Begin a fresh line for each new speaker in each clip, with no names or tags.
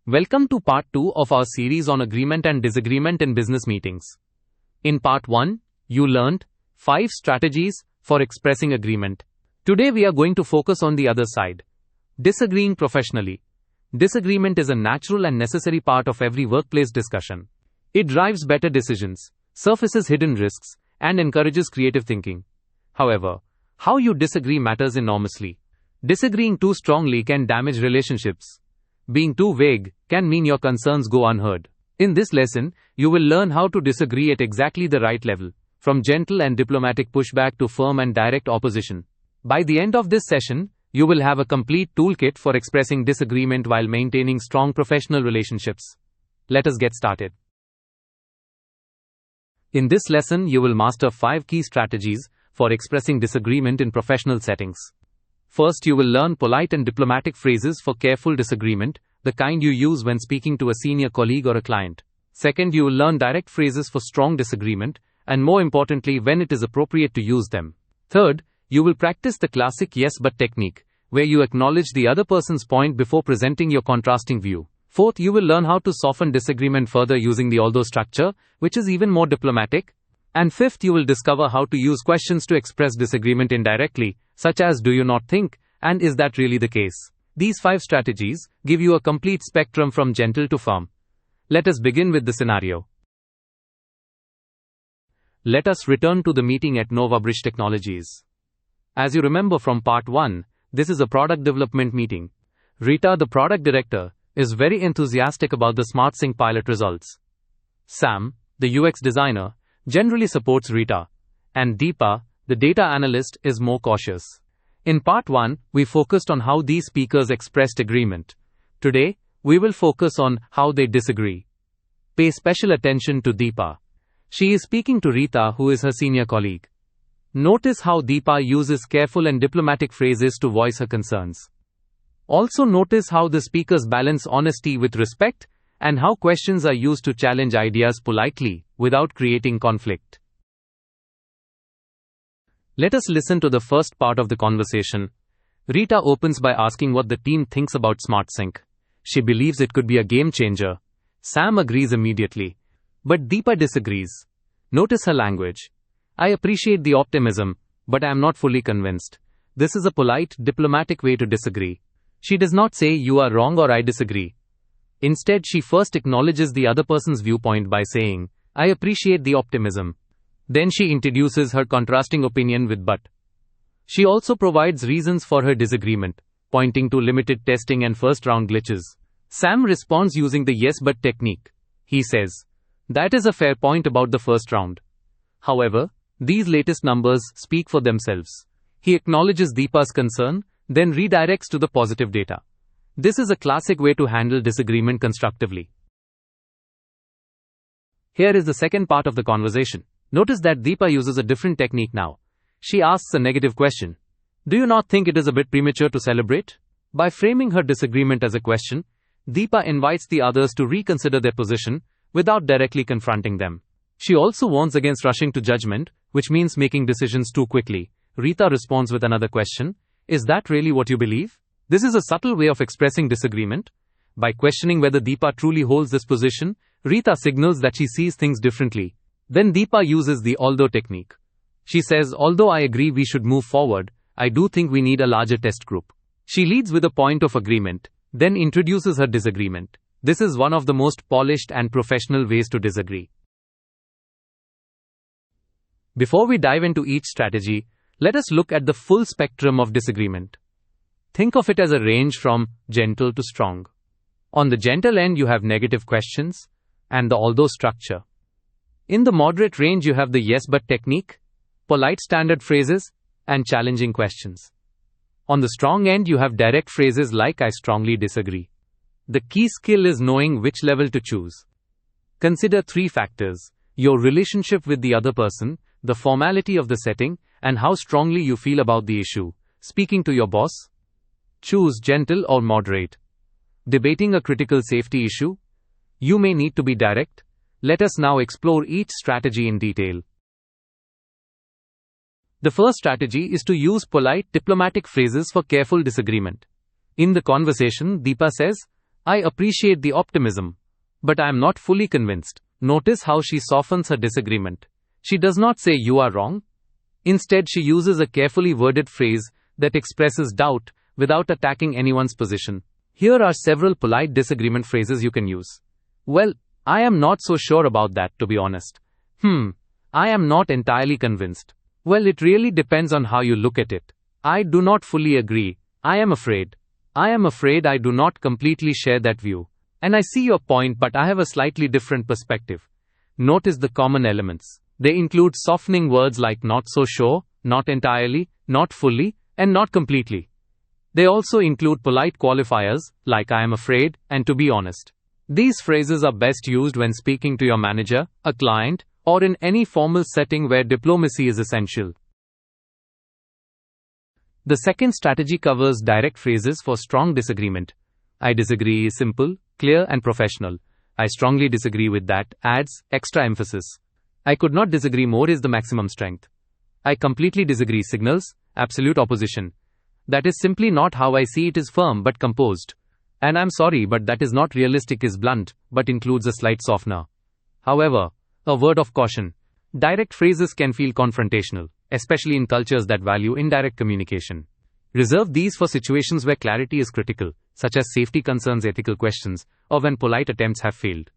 Welcome to part 2 of our series on agreement and disagreement in business meetings. In part 1, you learned 5 strategies for expressing agreement. Today we are going to focus on the other side, disagreeing professionally. Disagreement is a natural and necessary part of every workplace discussion. It drives better decisions, surfaces hidden risks, and encourages creative thinking. However, how you disagree matters enormously. Disagreeing too strongly can damage relationships. Being too vague can mean your concerns go unheard. In this lesson, you will learn how to disagree at exactly the right level, from gentle and diplomatic pushback to firm and direct opposition. By the end of this session, you will have a complete toolkit for expressing disagreement while maintaining strong professional relationships. Let us get started. In this lesson, you will master 5 key strategies for expressing disagreement in professional settings. First, you will learn polite and diplomatic phrases for careful disagreement, the kind you use when speaking to a senior colleague or a client. Second, you will learn direct phrases for strong disagreement, and more importantly, when it is appropriate to use them. Third, you will practice the classic yes but technique, where you acknowledge the other person's point before presenting your contrasting view. Fourth, you will learn how to soften disagreement further using the although structure, which is even more diplomatic. And fifth, you will discover how to use questions to express disagreement indirectly, such as do you not think, and is that really the case? These 5 strategies give you a complete spectrum from gentle to firm. Let us begin with the scenario. Let us return to the meeting at NovaBridge Technologies. As you remember from part 1, this is a product development meeting. Rita, the product director, is very enthusiastic about the SmartSync pilot results. Sam, the UX designer, generally supports Rita, and Deepa, the data analyst, is more cautious. In part 1, we focused on how these speakers expressed agreement. Today, we will focus on how they disagree. Pay special attention to Deepa. She is speaking to Rita, who is her senior colleague. Notice how Deepa uses careful and diplomatic phrases to voice her concerns. Also notice how the speakers balance honesty with respect, and how questions are used to challenge ideas politely, without creating conflict. Let us listen to the first part of the conversation. Rita opens by asking what the team thinks about SmartSync. She believes it could be a game changer. Sam agrees immediately. But Deepa disagrees. Notice her language. I appreciate the optimism, but I am not fully convinced. This is a polite, diplomatic way to disagree. She does not say you are wrong or I disagree. Instead, she first acknowledges the other person's viewpoint by saying, I appreciate the optimism. Then she introduces her contrasting opinion with but. She also provides reasons for her disagreement, pointing to limited testing and first-round glitches. Sam responds using the yes but technique. He says, that is a fair point about the first round. However, these latest numbers speak for themselves. He acknowledges Deepa's concern, then redirects to the positive data. This is a classic way to handle disagreement constructively. Here is the second part of the conversation. Notice that Deepa uses a different technique now. She asks a negative question. Do you not think it is a bit premature to celebrate? By framing her disagreement as a question, Deepa invites the others to reconsider their position without directly confronting them. She also warns against rushing to judgment, which means making decisions too quickly. Rita responds with another question. Is that really what you believe? This is a subtle way of expressing disagreement. By questioning whether Deepa truly holds this position, Rita signals that she sees things differently. Then Deepa uses the although technique. She says, although I agree we should move forward, I do think we need a larger test group. She leads with a point of agreement, then introduces her disagreement. This is one of the most polished and professional ways to disagree. Before we dive into each strategy, let us look at the full spectrum of disagreement. Think of it as a range from gentle to strong. On the gentle end, you have negative questions and the although structure. In the moderate range, you have the yes but technique, polite standard phrases, and challenging questions. On the strong end, you have direct phrases like I strongly disagree. The key skill is knowing which level to choose. Consider 3 factors: your relationship with the other person, the formality of the setting, and how strongly you feel about the issue. Speaking to your boss? Choose gentle or moderate. Debating a critical safety issue? You may need to be direct. Let us now explore each strategy in detail. The first strategy is to use polite, diplomatic phrases for careful disagreement. In the conversation, Deepa says, I appreciate the optimism, but I am not fully convinced. Notice how she softens her disagreement. She does not say you are wrong. Instead, she uses a carefully worded phrase that expresses doubt without attacking anyone's position. Here are several polite disagreement phrases you can use. Well, I am not so sure about that, to be honest. I am not entirely convinced. Well, it really depends on how you look at it. I do not fully agree. I am afraid. I am afraid I do not completely share that view. And I see your point, but I have a slightly different perspective. Notice the common elements. They include softening words like not so sure, not entirely, not fully, and not completely. They also include polite qualifiers like I am afraid and to be honest. These phrases are best used when speaking to your manager, a client, or in any formal setting where diplomacy is essential. The second strategy covers direct phrases for strong disagreement. I disagree is simple, clear, and professional. I strongly disagree with that adds extra emphasis. I could not disagree more is the maximum strength. I completely disagree signals absolute opposition. That is simply not how I see it is firm but composed. And I'm sorry, but that is not realistic is blunt, but includes a slight softener. However, a word of caution. Direct phrases can feel confrontational, especially in cultures that value indirect communication. Reserve these for situations where clarity is critical, such as safety concerns, ethical questions, or when polite attempts have failed.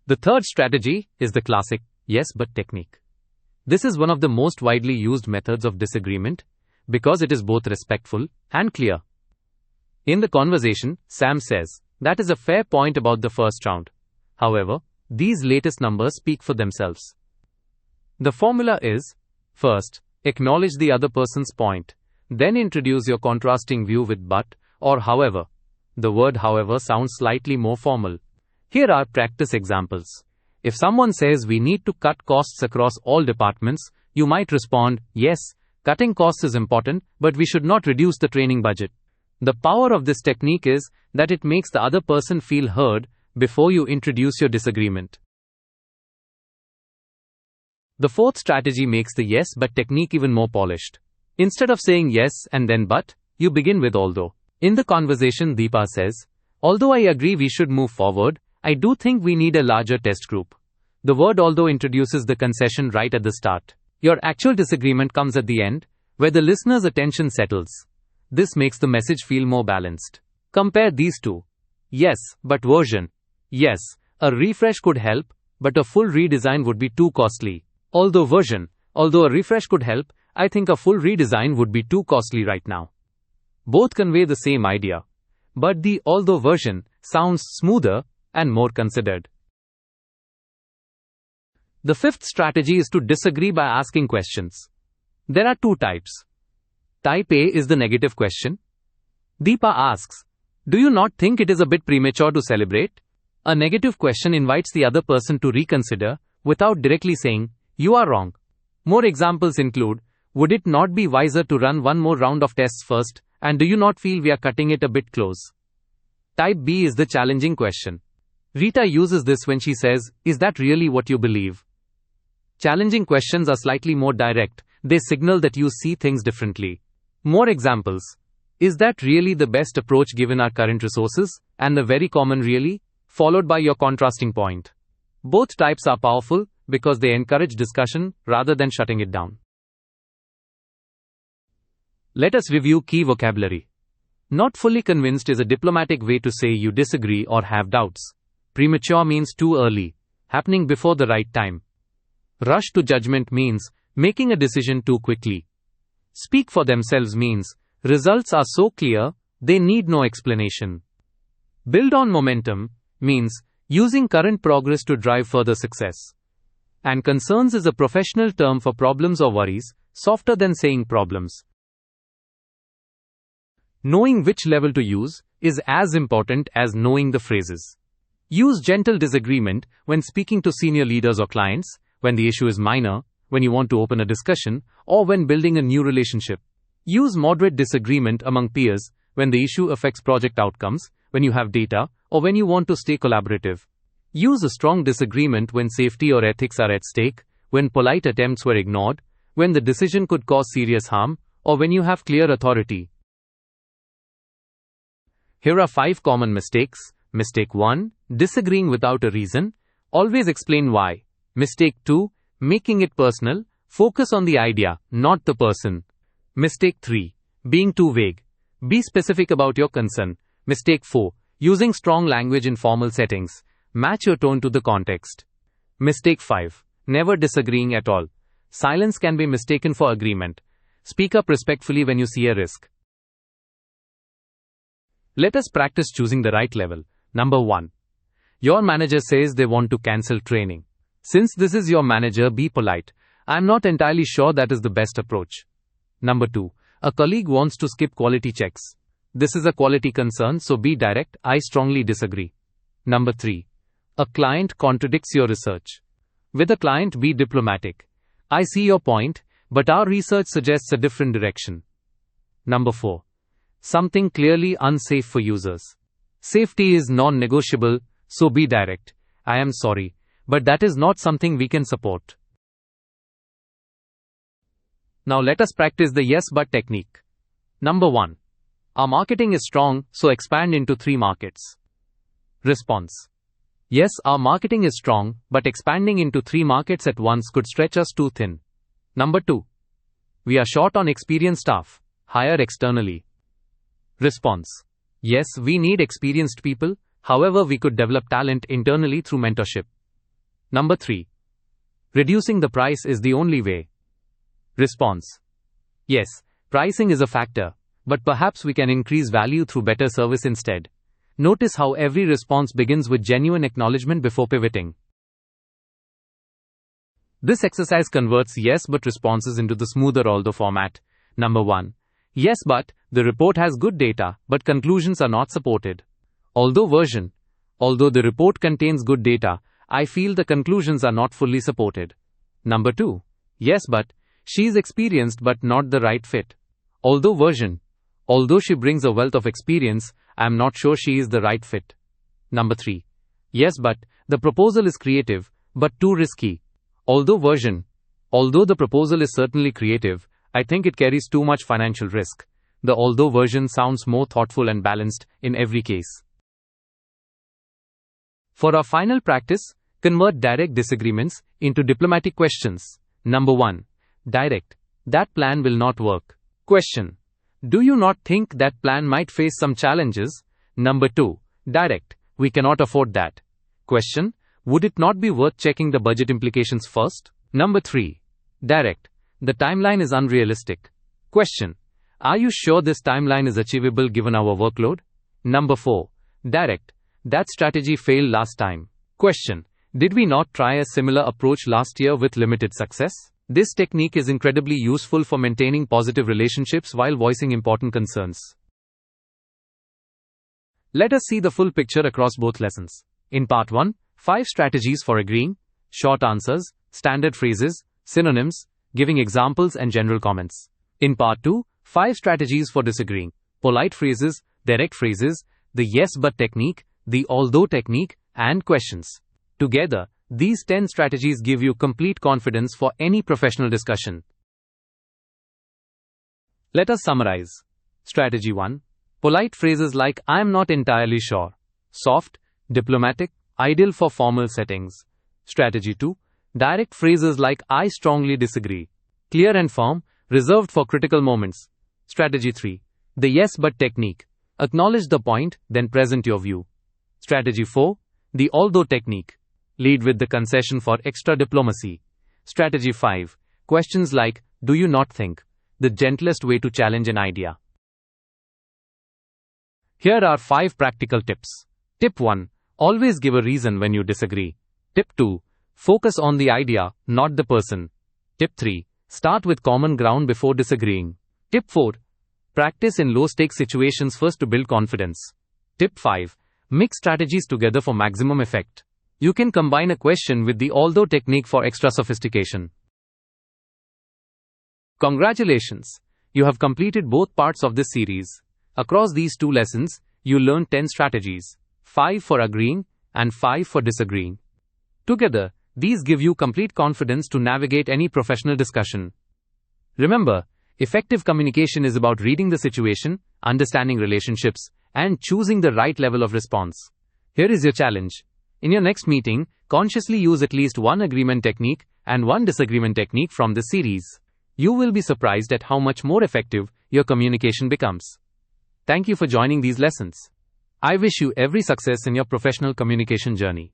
The third strategy is the classic yes but technique. This is one of the most widely used methods of disagreement because it is both respectful and clear. In the conversation, Sam says, that is a fair point about the first round. However, these latest numbers speak for themselves. The formula is, first, acknowledge the other person's point, then introduce your contrasting view with but or however. The word however sounds slightly more formal. Here are practice examples. If someone says we need to cut costs across all departments, you might respond, yes, cutting costs is important, but we should not reduce the training budget. The power of this technique is that it makes the other person feel heard before you introduce your disagreement. The fourth strategy makes the yes but technique even more polished. Instead of saying yes and then but, you begin with although. In the conversation, Deepa says, although I agree we should move forward, I do think we need a larger test group. The word although introduces the concession right at the start. Your actual disagreement comes at the end, where the listener's attention settles. This makes the message feel more balanced. Compare these two. Yes, but version. Yes, a refresh could help, but a full redesign would be too costly. Although version. Although a refresh could help, I think a full redesign would be too costly right now. Both convey the same idea, but the although version sounds smoother and more considered. The fifth strategy is to disagree by asking questions. There are two types. Type A is the negative question. Deepa asks, do you not think it is a bit premature to celebrate? A negative question invites the other person to reconsider without directly saying, you are wrong. More examples include, would it not be wiser to run one more round of tests first, and do you not feel we are cutting it a bit close? Type B is the challenging question. Rita uses this when she says, is that really what you believe? Challenging questions are slightly more direct. They signal that you see things differently. More examples. Is that really the best approach given our current resources? And the very common really? Followed by your contrasting point. Both types are powerful because they encourage discussion rather than shutting it down. Let us review key vocabulary. Not fully convinced is a diplomatic way to say you disagree or have doubts. Premature means too early, happening before the right time. Rush to judgment means making a decision too quickly. Speak for themselves means results are so clear, they need no explanation. Build on momentum means using current progress to drive further success. And concerns is a professional term for problems or worries, softer than saying problems. Knowing which level to use is as important as knowing the phrases. Use gentle disagreement when speaking to senior leaders or clients, when the issue is minor, when you want to open a discussion, or when building a new relationship. Use moderate disagreement among peers when the issue affects project outcomes, when you have data, or when you want to stay collaborative. Use a strong disagreement when safety or ethics are at stake, when polite attempts were ignored, when the decision could cause serious harm, or when you have clear authority. Here are 5 common mistakes. Mistake 1. Disagreeing without a reason. Always explain why. Mistake 2. Making it personal. Focus on the idea, not the person. Mistake 3. Being too vague. Be specific about your concern. Mistake 4. Using strong language in formal settings. Match your tone to the context. Mistake 5. Never disagreeing at all. Silence can be mistaken for agreement. Speak up respectfully when you see a risk. Let us practice choosing the right level. Number 1. Your manager says they want to cancel training. Since this is your manager, be polite. I'm not entirely sure that is the best approach. Number 2. A colleague wants to skip quality checks. This is a quality concern, so be direct. I strongly disagree. Number 3. A client contradicts your research. With a client, be diplomatic. I see your point, but our research suggests a different direction. Number 4. Something clearly unsafe for users. Safety is non-negotiable, so be direct. I am sorry, but that is not something we can support. Now let us practice the yes but technique. Number 1. Our marketing is strong, so expand into 3 markets. Response. Yes, our marketing is strong, but expanding into 3 markets at once could stretch us too thin. Number 2. We are short on experienced staff. Hire externally. Response. Yes, we need experienced people. However, we could develop talent internally through mentorship. Number 3. Reducing the price is the only way. Response. Yes, pricing is a factor, but perhaps we can increase value through better service instead. Notice how every response begins with genuine acknowledgement before pivoting. This exercise converts yes but responses into the smoother although format. Number 1. Yes but, the report has good data, but conclusions are not supported. Although version. Although the report contains good data, I feel the conclusions are not fully supported. Number 2. Yes but, she is experienced but not the right fit. Although version. Although she brings a wealth of experience, I am not sure she is the right fit. Number 3. Yes but, the proposal is creative, but too risky. Although version. Although the proposal is certainly creative, I think it carries too much financial risk. The although version sounds more thoughtful and balanced in every case. For our final practice, convert direct disagreements into diplomatic questions. Number 1. Direct. That plan will not work. Question. Do you not think that plan might face some challenges? Number 2. Direct. We cannot afford that. Question. Would it not be worth checking the budget implications first? Number 3. Direct. The timeline is unrealistic. Question. Are you sure this timeline is achievable given our workload? Number 4. Direct. That strategy failed last time. Question. Did we not try a similar approach last year with limited success? This technique is incredibly useful for maintaining positive relationships while voicing important concerns. Let us see the full picture across both lessons. In part 1, 5 strategies for agreeing, short answers, standard phrases, synonyms, giving examples and general comments. In part 2, 5 strategies for disagreeing, polite phrases, direct phrases, the yes but technique, the although technique, and questions. Together, these 10 strategies give you complete confidence for any professional discussion. Let us summarize. Strategy 1. Polite phrases like I am not entirely sure. Soft, diplomatic, ideal for formal settings. Strategy 2. Direct phrases like I strongly disagree. Clear and firm, reserved for critical moments. Strategy 3. The yes but technique. Acknowledge the point, then present your view. Strategy 4. The although technique. Lead with the concession for extra diplomacy. Strategy 5. Questions like, do you not think? The gentlest way to challenge an idea. Here are 5 practical tips. Tip 1. Always give a reason when you disagree. Tip 2. Focus on the idea, not the person. Tip 3. Start with common ground before disagreeing. Tip 4. Practice in low-stakes situations first to build confidence. Tip 5. Mix strategies together for maximum effect. You can combine a question with the although technique for extra sophistication. Congratulations! You have completed both parts of this series. Across these 2 lessons, you learned 10 strategies, 5 for agreeing and 5 for disagreeing. Together, these give you complete confidence to navigate any professional discussion. Remember, effective communication is about reading the situation, understanding relationships, and choosing the right level of response. Here is your challenge. In your next meeting, consciously use at least one agreement technique and one disagreement technique from the series. You will be surprised at how much more effective your communication becomes. Thank you for joining these lessons. I wish you every success in your professional communication journey.